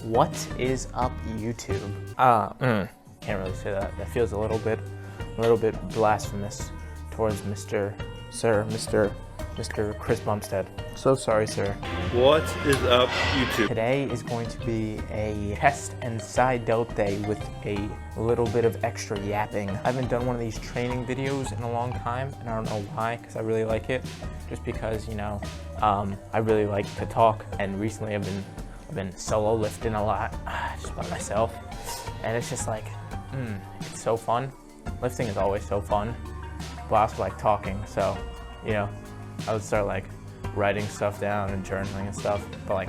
What is up, YouTube? Can't really say that. That feels a little bit blasphemous towards Mr. Chris Bumstead. So sorry, sir. What is up, YouTube? Today is going to be a chest and side delt day with a little bit of extra yapping. I haven't done one of these training videos in a long time, and I don't know why, because I really like it. Just because, you know, I really like to talk, and recently I've been solo lifting a lot, just by myself, and it's just like, it's so fun. Lifting is always so fun, but I also like talking, so, you know, I would start like writing stuff down and journaling and stuff, but like,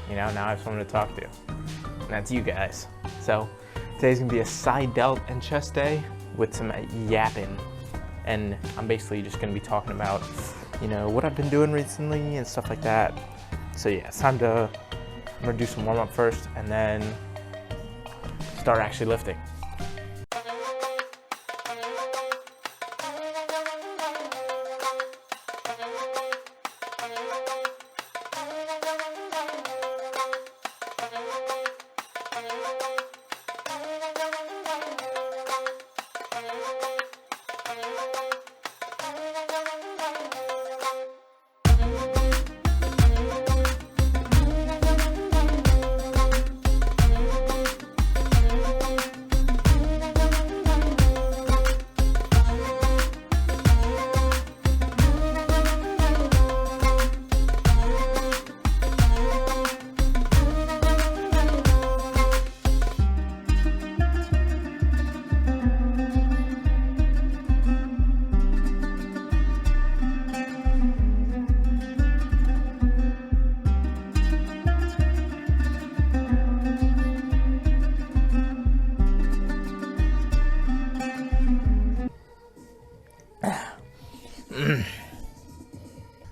you know, now I have someone to talk to, and that's you guys. So today's gonna be a side delt and chest day with some yapping, and I'm basically just gonna be talking about, you know, what I've been doing recently and stuff like that. So yeah, it's time to, I'm gonna do some warm up first and then start actually lifting.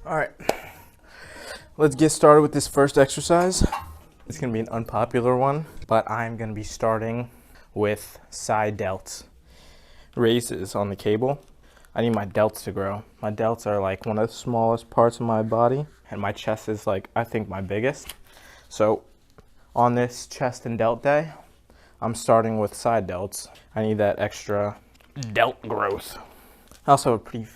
All right, let's get started with this first exercise. It's gonna be an unpopular one, but I'm gonna be starting with side delts. Raises on the cable. I need my delts to grow. My delts are like one of the smallest parts of my body, and my chest is like, I think, my biggest. So on this chest and delt day, I'm starting with side delts. I need that extra delt growth. I also have a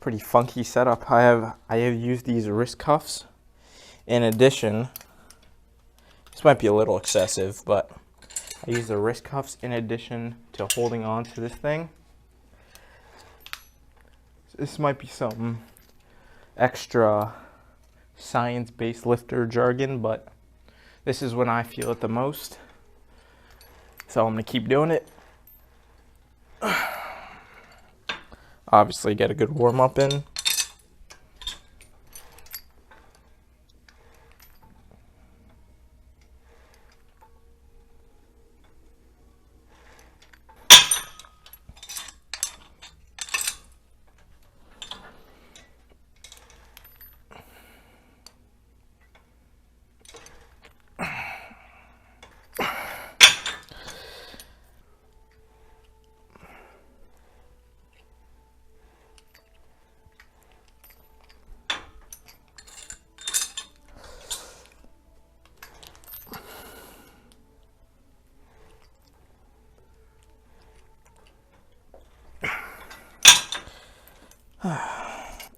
pretty funky setup. I have used these wrist cuffs. In addition, this might be a little excessive, but I use the wrist cuffs in addition to holding on to this thing. This might be some extra science-based lifter jargon, but this is when I feel it the most. So I'm gonna keep doing it. Obviously get a good warm up in.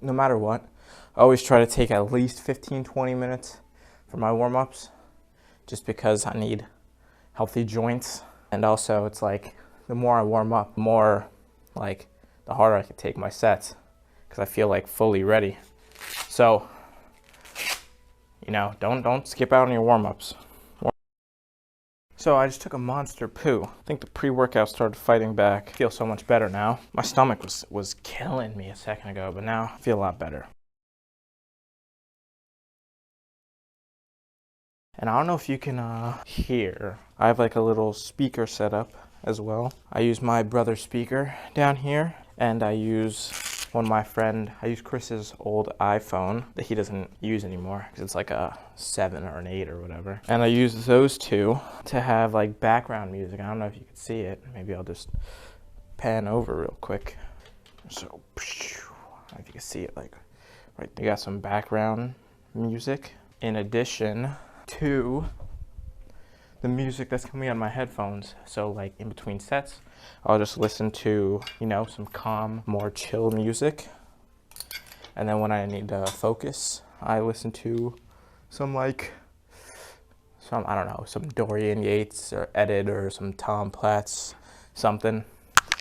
No matter what, I always try to take at least 15-20 minutes for my warm-ups, just because I need healthy joints. And also it's like, the more I warm up, the more like, the harder I can take my sets, because I feel like fully ready. So, you know, don't skip out on your warm-ups. So I just took a monster poo. I think the pre-workout started fighting back. I feel so much better now. My stomach was killing me a second ago, but now I feel a lot better. And I don't know if you can hear. I have like a little speaker set up as well. I use my brother's speaker down here, and I use I use Chris's old iPhone that he doesn't use anymore because it's like a 7 or an 8 or whatever. And I use those two to have like background music. I don't know if you can see it. Maybe I'll just pan over real quick. So, I don't know if you can see it, like right, you got some background music in addition to the music that's coming out of my headphones. So like in between sets, I'll just listen to, you know, some calm, more chill music. And then when I need to focus, I listen to some like, I don't know, some Dorian Yates or Edit or some Tom Platz, something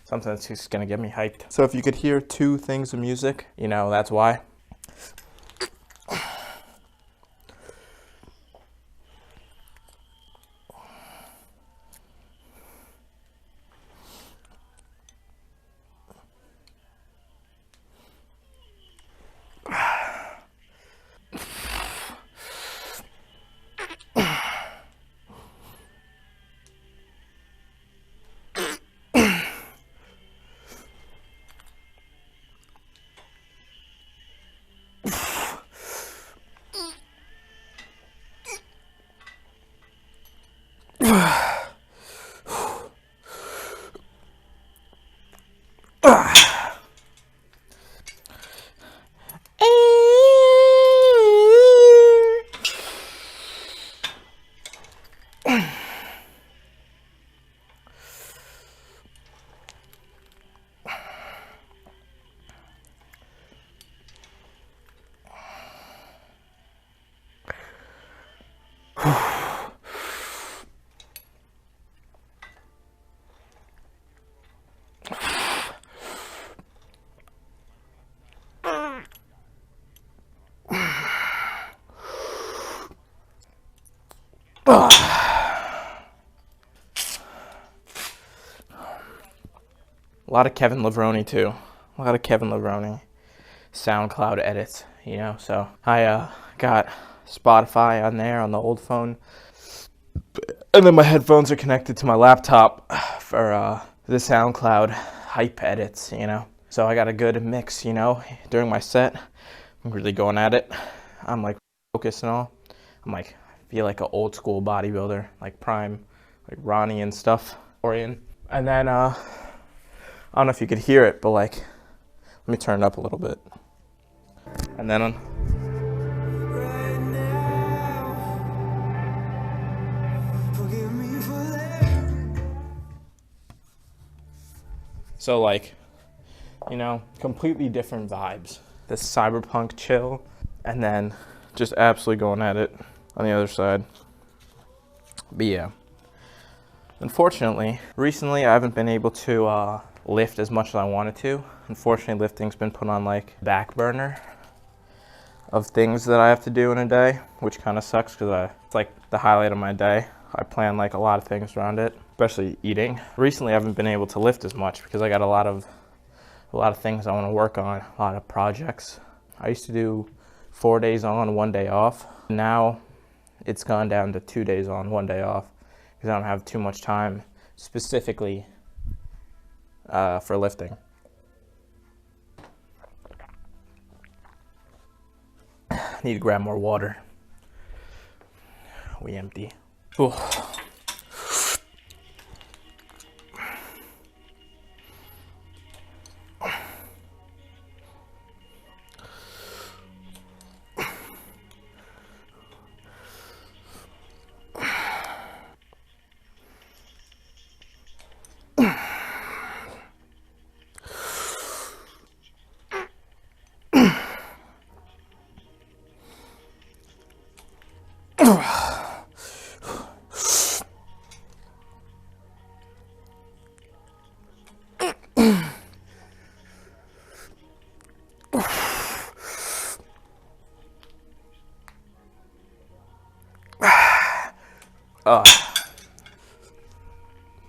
that's just gonna get me hyped. So if you could hear two things of music, you know, that's why. A lot of Kevin Levrone too. A lot of Kevin Levrone SoundCloud edits, you know. So I got Spotify on there on the old phone, and then my headphones are connected to my laptop for the SoundCloud hype edits, you know. So I got a good mix, you know. During my set, I'm really going at it. I'm like focused and all. I'm like, I feel like an old school bodybuilder, like Prime, like Ronnie and stuff, Orion. And then I don't know if you could hear it, but like, let me turn it up a little bit. And then on. So like, you know, completely different vibes. This cyberpunk chill, and then just absolutely going at it on the other side. But yeah, unfortunately, recently I haven't been able to lift as much as I wanted to. Unfortunately, lifting's been put on like back burner of things that I have to do in a day, which kind of sucks because it's like the highlight of my day. I plan like a lot of things around it, especially eating. Recently, I haven't been able to lift as much because I got a lot of things I want to work on, a lot of projects. I used to do 4 days on, 1 day off. Now it's gone down to 2 days on, 1 day off because I don't have too much time specifically for lifting. I need to grab more water. We empty. Ooh.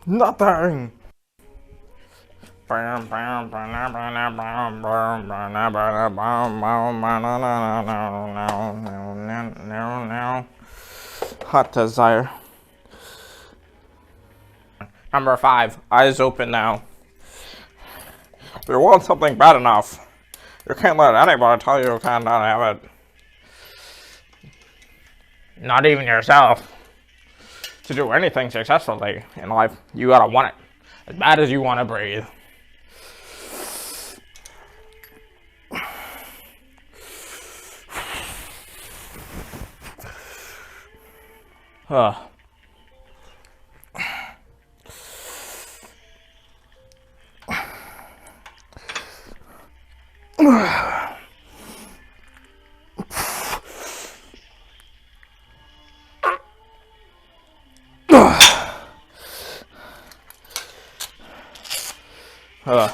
Nothing. Hot desire. Number 5. Eyes open now. If you want something bad enough, you can't let anybody tell you can't have it. Not even yourself. To do anything successfully in life, you gotta want it as bad as you want to breathe. Uh.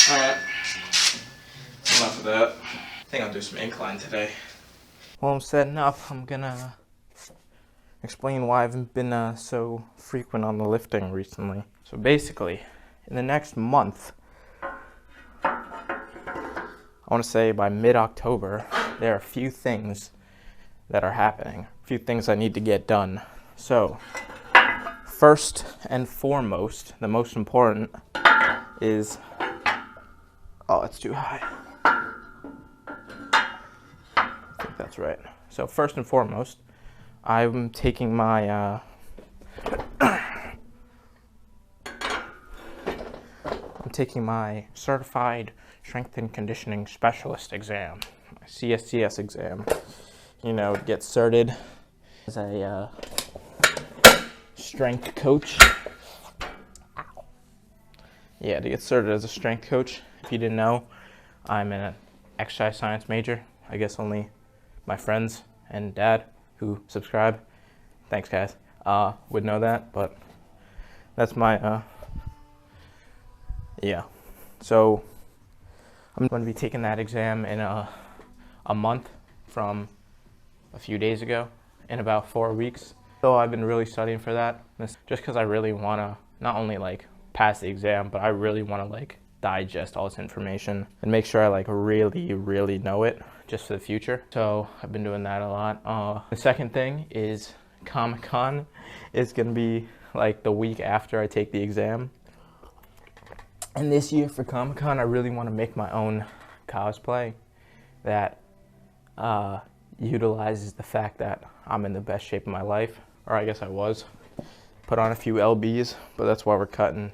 Alright, enough of that. I think I'll do some incline today. While I'm setting up, I'm gonna explain why I haven't been so frequent on the lifting recently. So basically, in the next month, I want to say by mid-October, there are a few things that are happening, a few things I need to get done. So, first and foremost, the most important is, oh, it's too high. I think that's right. So first and foremost, I'm taking my certified strength and conditioning specialist exam, my CSCS exam. You know, to get certed as a strength coach. Yeah, to get started as a strength coach. If you didn't know, I'm an exercise science major. I guess only my friends and dad who subscribe, thanks guys, would know that, but that's my, yeah. So I'm going to be taking that exam in a month from a few days ago, in about 4 weeks. So I've been really studying for that, just because I really want to not only like pass the exam, but I really want to like digest all this information and make sure I like really know it just for the future. So I've been doing that a lot. The second thing is Comic-Con is gonna be like the week after I take the exam. And this year for Comic-Con, I really want to make my own cosplay that utilizes the fact that I'm in the best shape of my life, or I guess I was. Put on a few LBs, but that's why we're cutting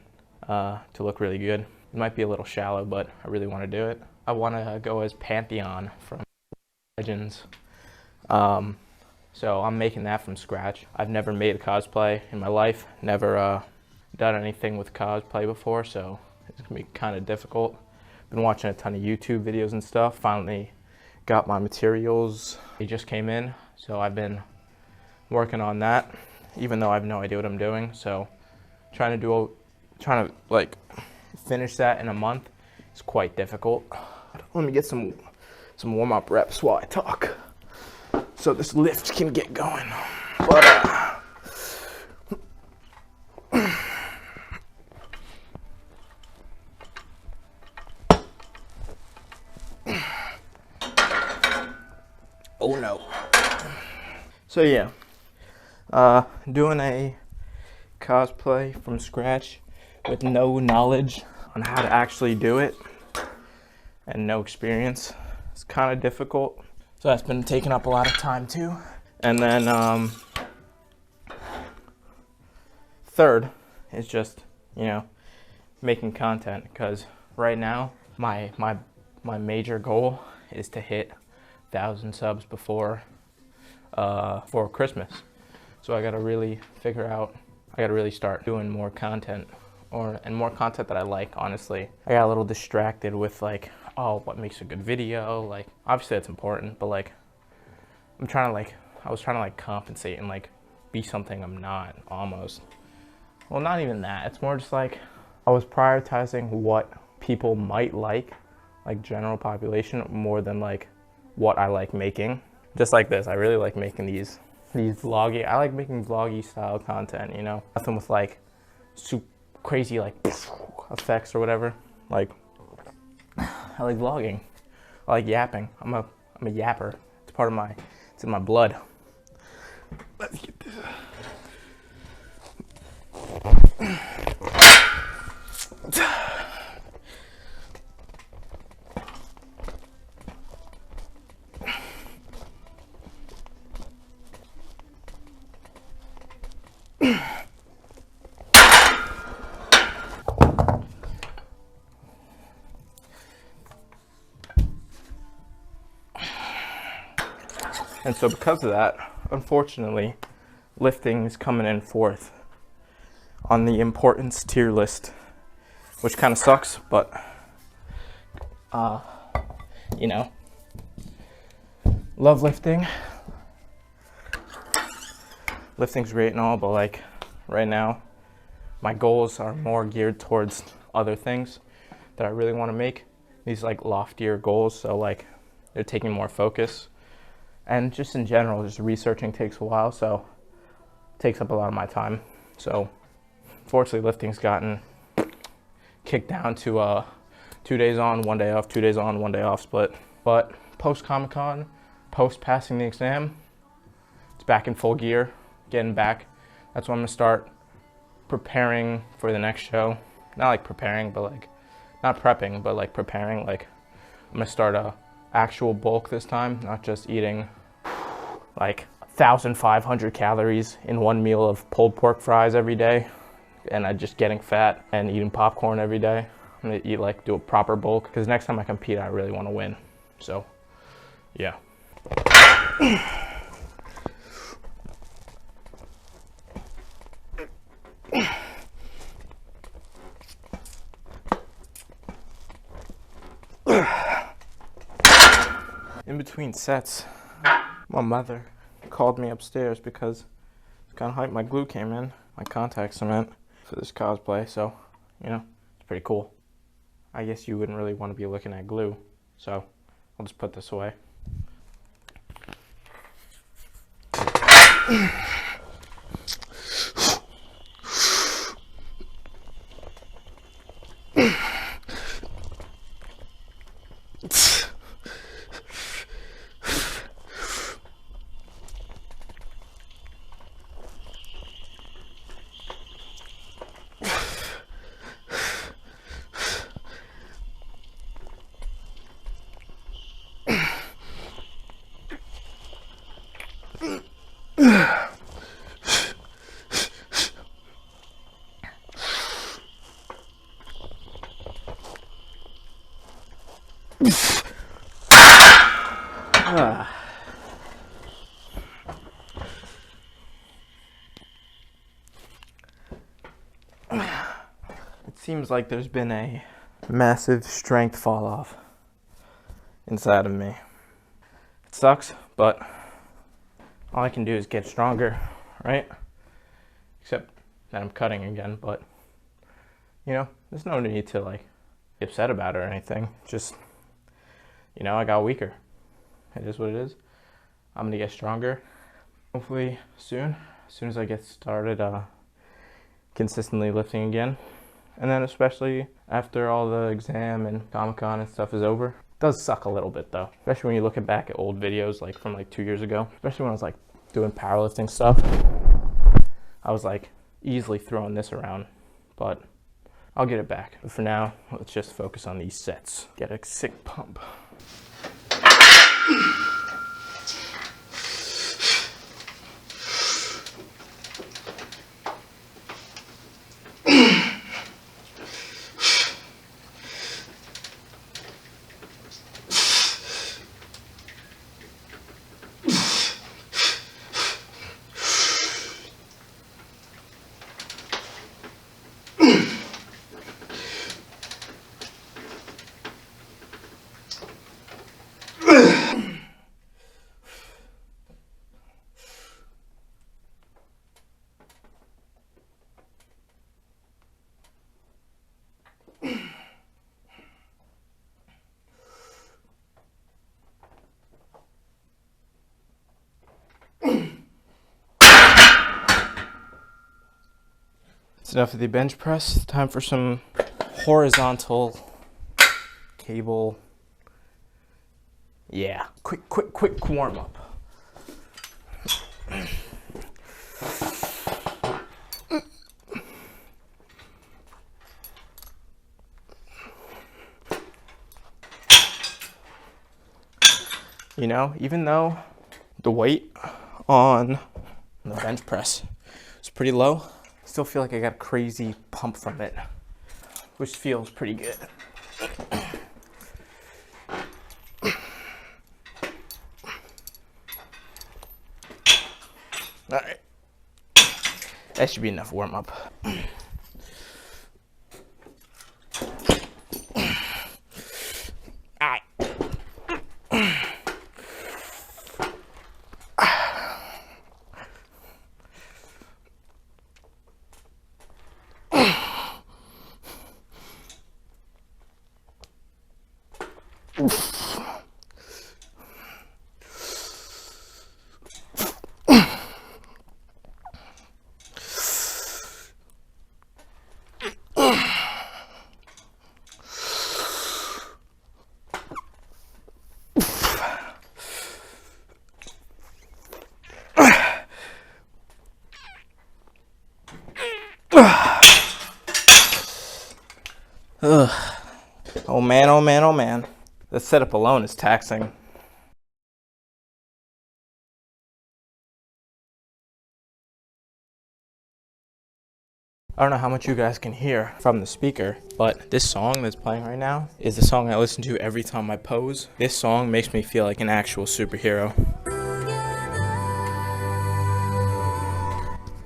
to look really good. It might be a little shallow, but I really want to do it. I want to go as Pantheon from Legends. So I'm making that from scratch. I've never made a cosplay in my life, never done anything with cosplay before, so it's gonna be kind of difficult. Been watching a ton of YouTube videos and stuff. Finally got my materials. They just came in, so I've been working on that, even though I have no idea what I'm doing. So trying to like finish that in a month is quite difficult. Let me get some warm-up reps while I talk, so this lift can get going. But oh no. So yeah, doing a cosplay from scratch with no knowledge on how to actually do it and no experience. It's kind of difficult. So that's been taking up a lot of time too. And then third is just, you know, making content, because right now my major goal is to hit 1,000 subs before for Christmas. So I gotta really figure out, I gotta really start doing more content, and more content that I like, honestly. I got a little distracted with like, oh, what makes a good video? Like, obviously that's important, but like, I was trying to like compensate and like be something I'm not, almost. Well, not even that. It's more just like, I was prioritizing what people might like general population, more than like what I like making. Just like this, I really like making these vloggy, I like making vloggy style content, you know? Nothing with like super crazy like effects or whatever. Like, I like vlogging. I like yapping. I'm a yapper. It's part of it's in my blood. Let's get this. And so because of that, unfortunately, lifting is coming in fourth on the importance tier list, which kind of sucks, but you know, love lifting. Lifting's great and all, but like right now, my goals are more geared towards other things that I really want to make. These like loftier goals, so like they're taking more focus. And just in general, just researching takes a while, so it takes up a lot of my time. So fortunately, lifting's gotten kicked down to 2 days on, 1 day off, 2 days on, 1 day off split. But post Comic-Con, post passing the exam, it's back in full gear, getting back. That's when I'm gonna start preparing for the next show. Not like preparing, but like, not prepping, but like preparing. Like, I'm gonna start a actual bulk this time, not just eating like 1,500 calories in one meal of pulled pork fries every day and I'm just getting fat and eating popcorn every day. I'm gonna eat like, do a proper bulk, because next time I compete I really want to win. So yeah. In between sets, my mother called me upstairs because it's kind of hyped. My glue came in, my contact cement for this cosplay, so, you know, it's pretty cool. I guess you wouldn't really want to be looking at glue, so I'll just put this away. It seems like there's been a massive strength fall off inside of me. It sucks, but all I can do is get stronger, right? Except that I'm cutting again, but you know, there's no need to like be upset about it or anything. Just, you know, I got weaker. It is what it is. I'm gonna get stronger, hopefully soon, as soon as I get started consistently lifting again. And then especially after all the exam and Comic-Con and stuff is over. It does suck a little bit though, especially when you're looking back at old videos like from like 2 years ago, especially when I was like doing powerlifting stuff. I was like easily throwing this around, but I'll get it back. But for now, let's just focus on these sets. Get a sick pump. That's enough of the bench press. Time for some horizontal cable. Yeah, quick warm up. You know, even though the weight on the bench press is pretty low, I still feel like I got a crazy pump from it, which feels pretty good. All right, that should be enough warm up. Ugh. Oh man, oh man, oh man. The setup alone is taxing. I don't know how much you guys can hear from the speaker, but this song that's playing right now is the song I listen to every time I pose. This song makes me feel like an actual superhero.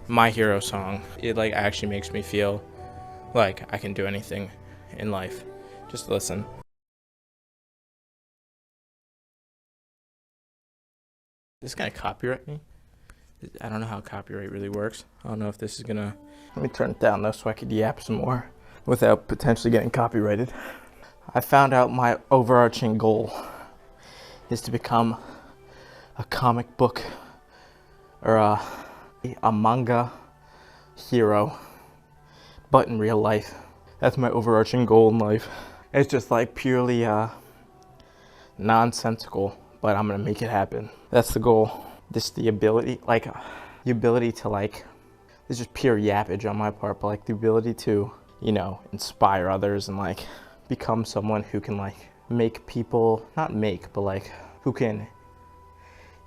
My hero song. It like actually makes me feel like I can do anything in life. Just listen. Is this gonna copyright me? I don't know how copyright really works. I don't know if this is gonna... Let me turn it down though so I could yap some more without potentially getting copyrighted. I found out my overarching goal is to become a comic book or a manga hero, but in real life. That's my overarching goal in life. It's just like purely nonsensical, but I'm gonna make it happen. That's the goal. This the ability, like the ability to like, it's just pure yappage on my part, but like the ability to, you know, inspire others and like become someone who can like make people, not make, but like who can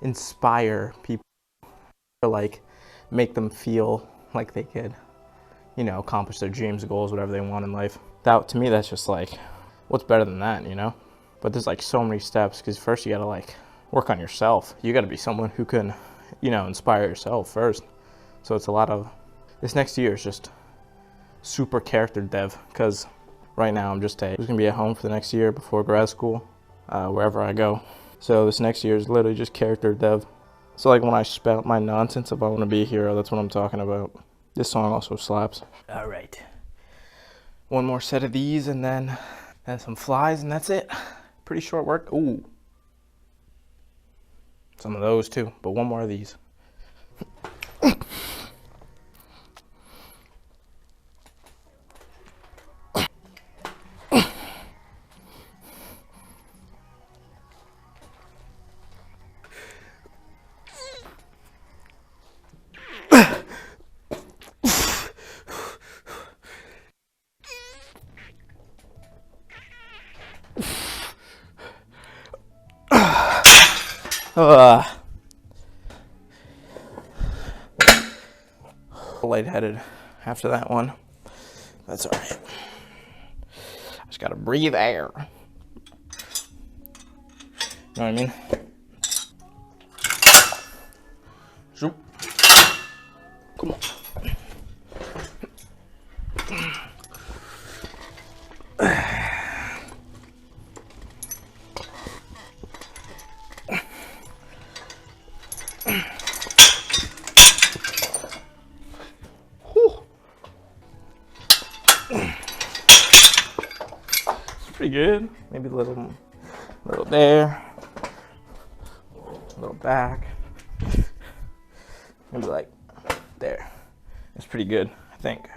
inspire people or like make them feel like they could, you know, accomplish their dreams, goals, whatever they want in life. That, to me, that's just like, what's better than that, you know? But there's like so many steps, because first you gotta like work on yourself. You gotta be someone who can, you know, inspire yourself first. So it's a lot of, this next year is just super character dev, because right now I'm just gonna be at home for the next year before grad school, wherever I go. So this next year is literally just character dev. So like when I spout my nonsense if I wanna be a hero, that's what I'm talking about. This song also slaps. All right. One more set of these and then some flies and that's it. Pretty short work. Ooh. Some of those too, but one more of these. Lightheaded after that one. That's all right. Just gotta breathe air. You know what I mean? Zoop. Come on. Pretty good. Maybe a little there, a little back, maybe like there. It's pretty good, I think.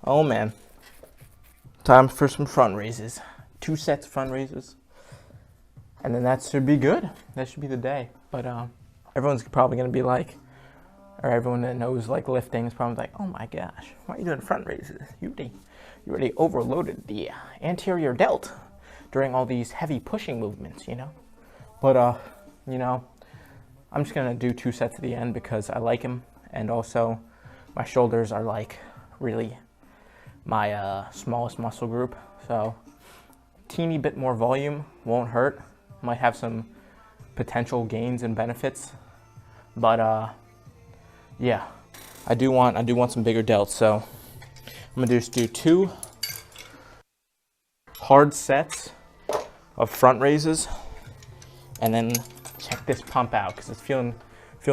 Oh man, time for some front raises. 2 sets of front raises, and then that should be good. That should be the day. But everyone's probably gonna be like, or everyone that knows like lifting is probably like, oh my gosh, why are you doing front raises? You already overloaded the anterior delt during all these heavy pushing movements, you know. But you know, I'm just gonna do 2 sets at the end because I like them, and also my shoulders are like really my smallest muscle group, so teeny bit more volume won't hurt. Might have some potential gains and benefits, but yeah, I do want some bigger delts, so I'm gonna just do 2 hard sets of front raises, and then check this pump out because it's feeling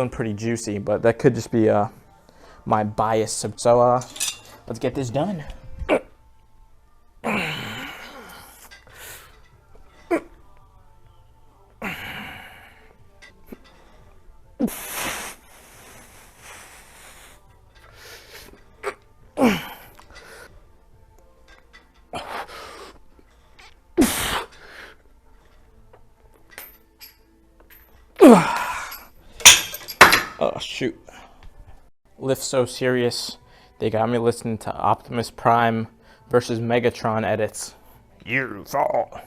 pretty juicy, but that could just be my bias. So let's get this done. Oh shoot. Lift so serious, they got me listening to Optimus Prime versus Megatron edits. You fall.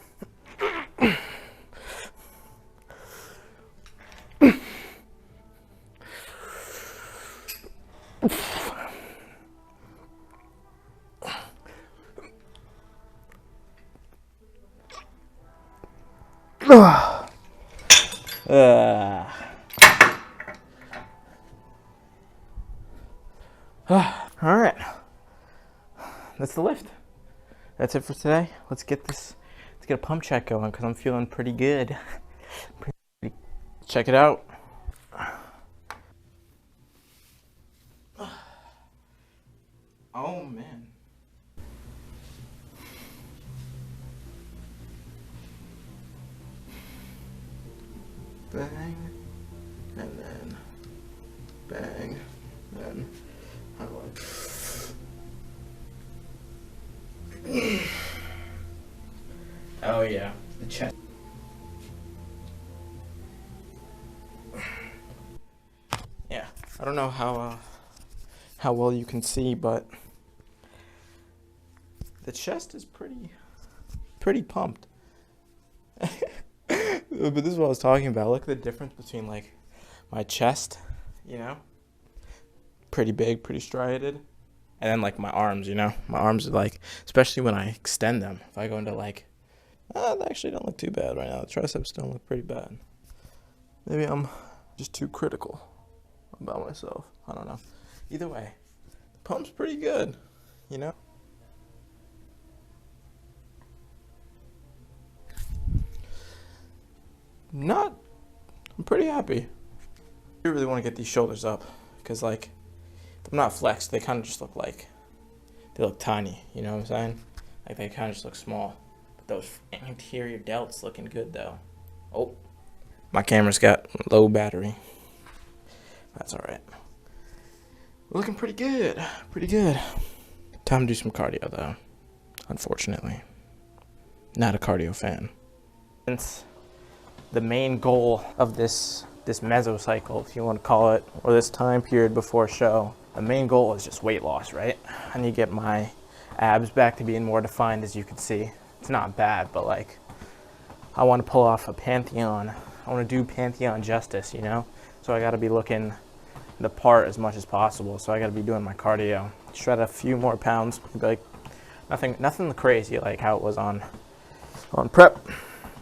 All right, that's the lift. That's it for today. Let's get a pump check going because I'm feeling pretty good. Check it out. Oh man. Bang, and then bang, then how do I? Oh yeah, the chest. Yeah, I don't know how well you can see, but the chest is pretty pumped. But this is what I was talking about. Look at the difference between like my chest, you know, pretty big, pretty striated, and then like my arms, you know, my arms are like, especially when I extend them. If I go into like, they actually don't look too bad right now. The triceps don't look pretty bad. Maybe I'm just too critical about myself. I don't know. Either way, the pump's pretty good, you know. I'm pretty happy. I really want to get these shoulders up because like if I'm not flexed, they kind of just look like they look tiny, you know what I'm saying? Like they kind of just look small. But those anterior delts looking good though. Oh, my camera's got low battery. That's all right. We're looking pretty good, pretty good. Time to do some cardio though, unfortunately. Not a cardio fan. Since the main goal of this mesocycle, if you want to call it, or this time period before show, the main goal is just weight loss, right? I need to get my abs back to being more defined, as you can see. It's not bad, but like, I want to pull off a Pantheon. I want to do Pantheon justice, you know? So I got to be looking the part as much as possible. So I got to be doing my cardio, shred a few more pounds, like nothing crazy like how it was on prep.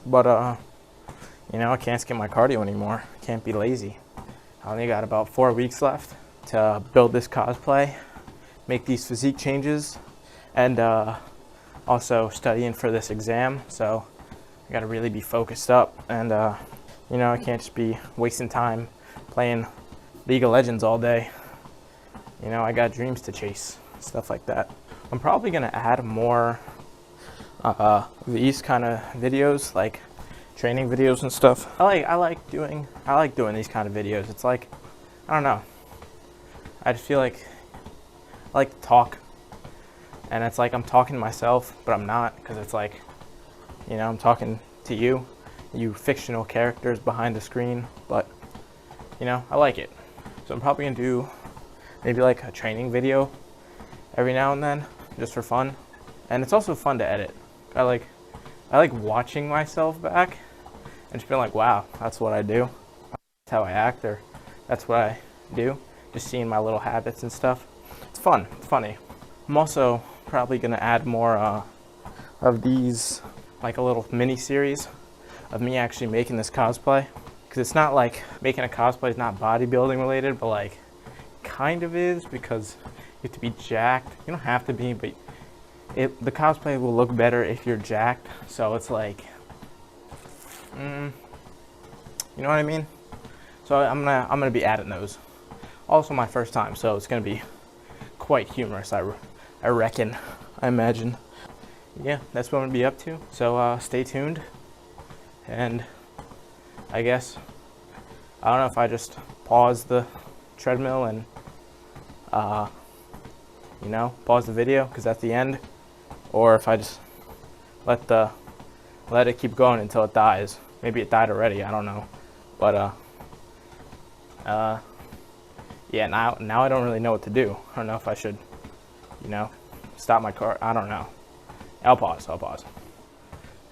But you know, I can't skip my cardio anymore. Can't be lazy. I only got about 4 weeks left to build this cosplay, make these physique changes, and also studying for this exam. So I gotta really be focused up, and you know, I can't just be wasting time playing League of Legends all day. You know, I got dreams to chase, stuff like that. I'm probably gonna add more these kind of videos, like training videos and stuff. I like doing these kind of videos. It's like, I don't know, I just feel like I like to talk, and it's like I'm talking to myself, but I'm not, because it's like, you know, I'm talking to you fictional characters behind the screen, but you know, I like it. So I'm probably gonna do maybe like a training video every now and then, just for fun. And it's also fun to edit. I like watching myself back and just being like, wow, that's what I do. That's how I act, or that's what I do. Just seeing my little habits and stuff. It's fun, it's funny. I'm also probably gonna add more of these, like a little mini series of me actually making this cosplay. Because it's not like, making a cosplay is not bodybuilding related, but like kind of is, because you have to be jacked. You don't have to be, but the cosplay will look better if you're jacked. So it's like, you know what I mean? So I'm gonna be adding those. Also my first time, so it's gonna be quite humorous, I reckon, I imagine. Yeah, that's what I'm gonna be up to. So stay tuned, and I guess, I don't know if I just pause the treadmill and you know, pause the video because that's the end, or if I just let it keep going until it dies. Maybe it died already, I don't know. But yeah, now I don't really know what to do. I don't know if I should, you know, stop my car. I don't know. I'll pause.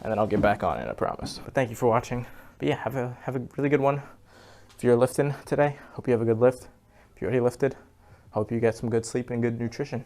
And then I'll get back on it, I promise. But thank you for watching. But yeah, have a really good one. If you're lifting today, hope you have a good lift. If you already lifted, hope you get some good sleep and good nutrition.